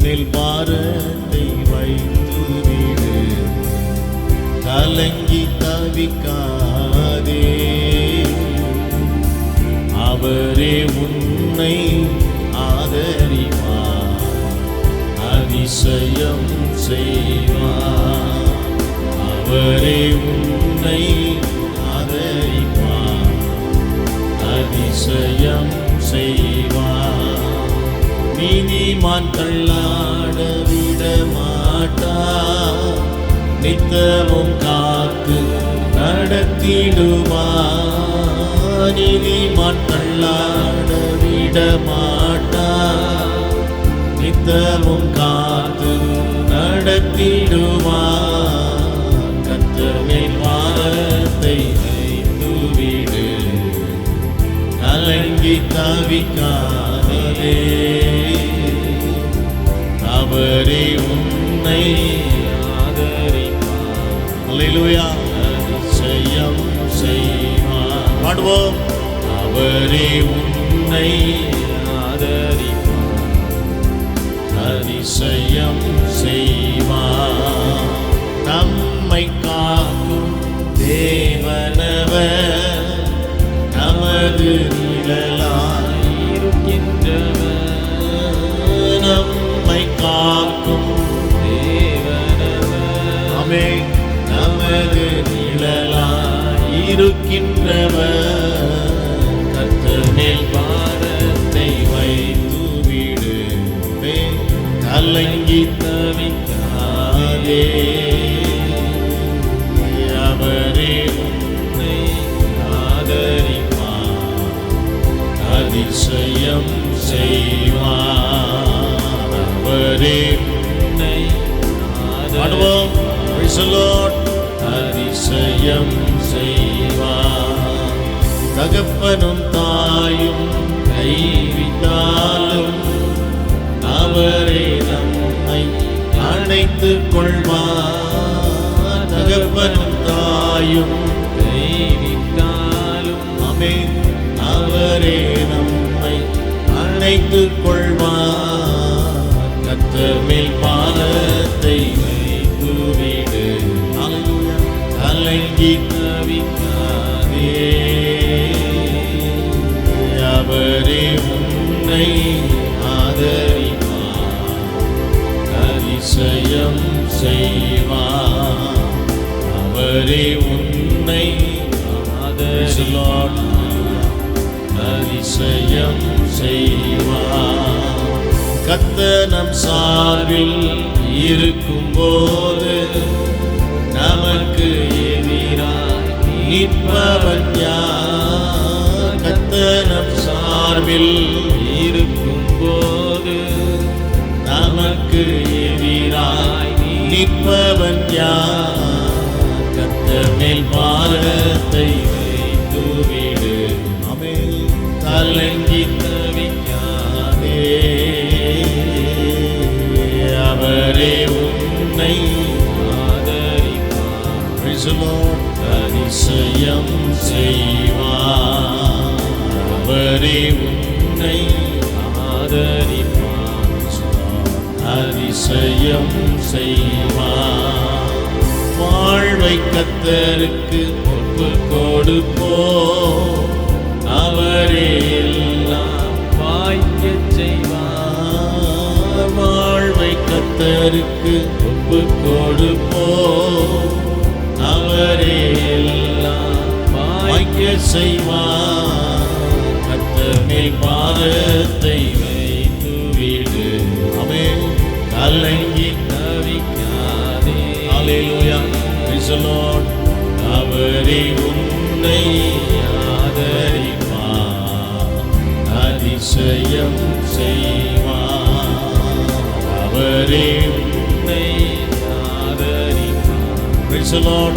மேல் பாரத்தை வைத்துவிடு, கலங்கி தவிக்காதே. அவரே உன்னை ஆதரிப்பார், அதிசயம் செய்வார். அவரே உன்னை ஆதரிப்பார், அதிசயம் செய்வார். நீதிமான் தள்ளாட விட மாட்டார், நித்தமும் காத்து நடத்திடுவார். நீதிமான் தள்ளாட விட மாட்டார், நித்தமும் காத்து நடத்திடுவார். கர்த்தர் மேல் பாரத்தை வைத்துவிடு, கலங்கி தவிக்காதே. அவரே உன்னை ஆதரிப்பார். அல்லேலூயா. அதிசயம் செய்வார். பாடுவோம். அவரே உன்னை ஆதரிப்பார், அதிசயம் செய்வார். நம்மை காக்கும் தேவனவர், நமது நிழலாயிருக்கின்றவர். நம்மை காக்கும் தேவனவர், ஆமென், நமது நிழலாயிருக்கின்றவர். கர்த்தர் மேல் பாரத்தை வைத்துவிடு, கலங்கி தவிக்காதே. அவரே உன்னை ஆதரிப்பார், அதிசயம் செய்வார். அவரே உன்னை ஆதரிப்பார். Praise the Lord. அதிசயம் செய்வார். தகப்பனும் தாயும் கைவிட்டாலும் அவரே நம்மை அணைத்துக் கொள்வார். தகப்பனும் தாயும் கைவிட்டாலும், ஆமென், அவரே நம்மை அணைத்துக் கொள்வார். கர்த்தர் மேல் பாரத்தை வைத்துவிடு, கலங்கி தவிக்காதே. அவரே உன்னை ஆதரிப்பார், அதிசயம் செய்வார். அவரே உன்னை ஆதரிப்பார், அதிசயம் செய்வார். கர்த்தர் நம் சார்பில் இருக்கும்போது நமக்கு எதிராய் நிற்பவன் யார்? கர்த்தர் நம் சார்பில் இருக்கும்போது நமக்கு எதிராய் நிற்பவன் யார்? கர்த்தர் மேல் பாரத்தை வைத்துவிடு, ஆமென், கலங்கி தவிக்காதே. அவரே உன்னை ஆதரிப்பார், அதிசயம் செய்வார். அவரே உன்னை ஆதரிப்பார், அதிசயம் செய்வார். வாழ்வை கர்த்தருக்கு ஒப்புக் கொடுப்போம், அவரே எல்லாம் வாய்க்கச் செய்வார். வாழ்வை கர்த்தருக்கு ஒப்புக் கொடுப்போம், அவரே எல்லாம் வாய்க்கச் செய்வார். கர்த்தர் மேல் பாரத்தை வைத்துவிடு, ஆமென், கலங்கி தவிக்காதே. அல்லேலூயா. Praise the Lord. அவரே உன்னை ஆதரிப்பார், அதிசயம் செய்வார். அவரே உன்னை ஆதரிப்பார், Praise the Lord,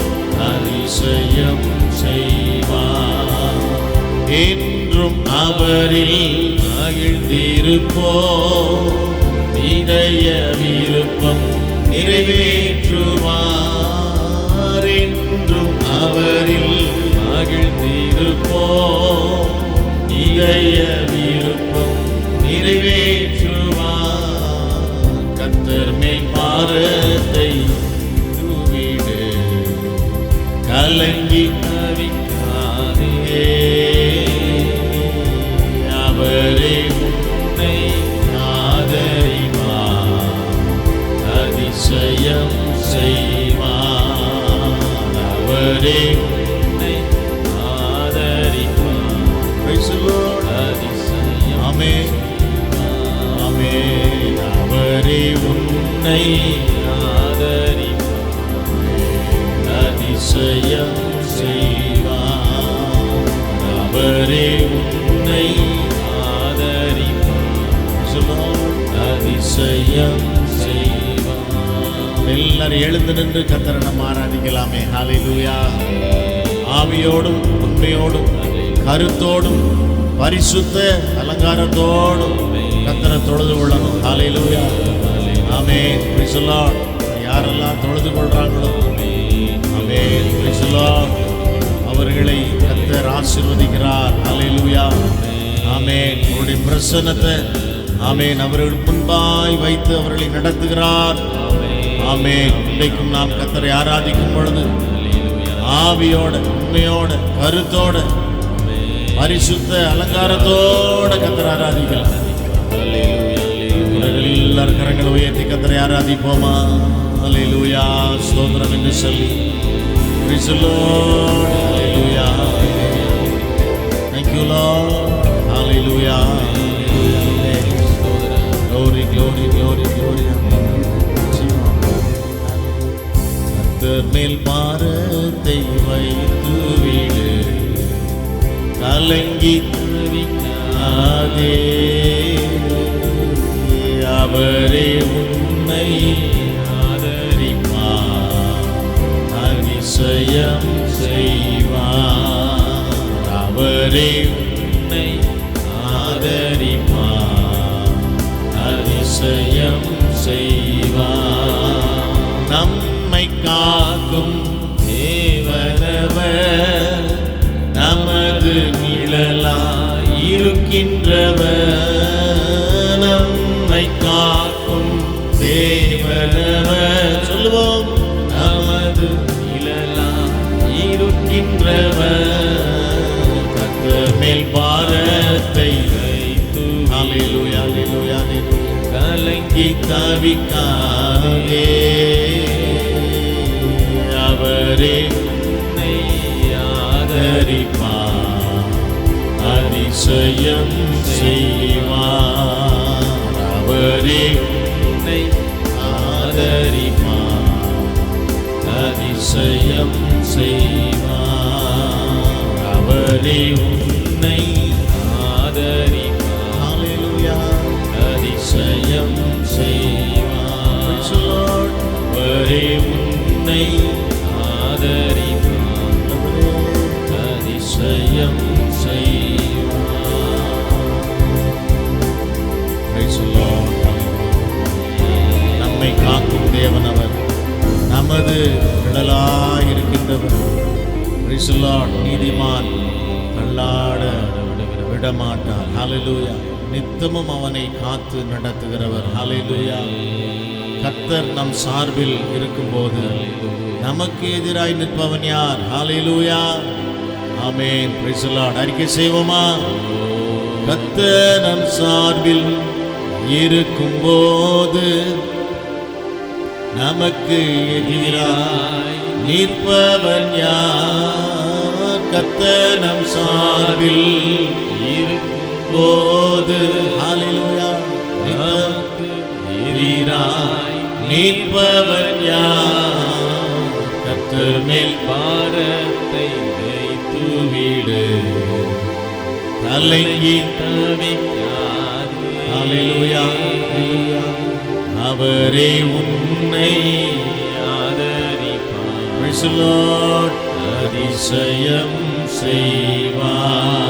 அதிசயம் செய்வார். என்றும் அவரில் மகிழ்ந்திருப்போம், இதய விருப்பம் நிறைவேற்றுவார். என்றும் அவரில் மகிழ்ந்திருப்போம், இதய விருப்பம் நிறைவேற்றுவார். கர்த்தர் மேல் பாரத்தை தூவிடு, கலங்கி தவிக்காதே, அவரே உன்னை ஆதரிப்பார், அதிசயம் செய்வார், அவரே உன்னை ஆதரிப்பார். Praise the Lord. அதிசயம். ஆமென் ஆமென். அவரே உன்னை ஆதரிப்பார், அதிசயம் செய்வார், அவரே உன்னை ஆதரிப்பார், அதிசயம் செய்வார். எல்லாரும் எழுந்து நின்று கர்த்தரை நம்ம ஆராதிக்கலாமே. ஹல்லேலூயா. ஆவியோடும் உண்மையோடும் கருத்தோடும் பரிசுத்த அலங்காரத்தோடும் கர்த்தரை தொழுது கொள்ளணும். Hallelujah. Amen. Praise the Lord. யாரெல்லாம் தொழுது கொள்றாங்களோ ஆமென். Praise the Lord. அவர்களை கர்த்தர் ஆசீர்வதிக்கிறார். ஹல்லேலூயா. ஆமென். அவருடைய பிரசன்னத்தை ஆமென் அவர்கள் முன்பாய் வைத்து அவர்களை நடத்துகிறார். ஆமென். இன்றைக்கும் நாம் கர்த்தரை ஆராதிக்கும் பொழுது ஆவியோட உண்மையோட கருத்தோட பரிசுத்த அலங்காரத்தோட கர்த்தரை ஆராதிக்கலாம். எல்லாரும் கரங்களை உயர்த்தி கர்த்தரை ஆராதிப்போமா. ஹல்லேலூயா. ஸ்தோத்திரம் என்று சொல்லி praise the Lord. Hallelujah. Thank you Lord. Hallelujah. Glory glory glory glory. கர்த்தர் மேல் பாரத்தை வைத்து விடு, கலங்கி தவிக்காதே, அவரே உன்னை ஆதரிப்பார், அதிசயம் செய்வார், அவரே உன்னை ஆதரிப்பார், அதிசயம் செய்வார். நம்மை காக்கும் தேவனவர், நமது நிழலாய் இருக்கின்றவர், நம்மை காக்கும் தேவனவர். சொல்லுவோம். நமது நிழலாய் இருக்கின்றவர், கர்த்தர் மேல் பாரத்தை வைத்து ஹல்லேலூயா ஹல்லேலூயா கலங்கி தவிக்காதே, அவரே உன்னை ஆதரிப்பார், அதிசயம் செய்வார், அவரே உன்னை ஆதரிப்பார், அதிசயம் செய்வார், அவரே உன்னை ஆதரிப்பார், ஹல்லேலூயா, அதிசயம் செய்வார், அவரே உன்னை ஆதரிப்பார், அதிசயம் செய்வார். Praise the Lord. நம்மை காக்கும் தேவன் அவர், நமது நிழலாயிருக்கின்றவர். Praise the Lord. நீதிமான் தள்ளாட விடமாட்டார். ஹல்லேலூயா. நித்தமும் அவனை காத்து நடத்துகிறவர். ஹல்லேலூயா. கர்த்தர் நம் சார்பில் இருக்கும்போது நமக்கு எதிராய் நிற்பவன் யார்? Hallelujah. Amen. Praise the Lord. அறிக்கை செய்வோமா? கர்த்தர் நம் சார்பில் இருக்கும்போது நமக்கு எதிராய் நிற்பவன் யார்? கர்த்தர் நம் சார்பில் இருக்கும்போது ஹல்லேலூயா நமக்கு எதிராய் நிற்பவன் யார்? கர்த்தர் மேல் பாரத்தை வைத்து விடு, கலங்கி தவிக்காதே. ஹல்லேலூயா. அவரே உன்னை ஆதரிப்பார். Praise the Lord. அதிசயம் செய்வார்,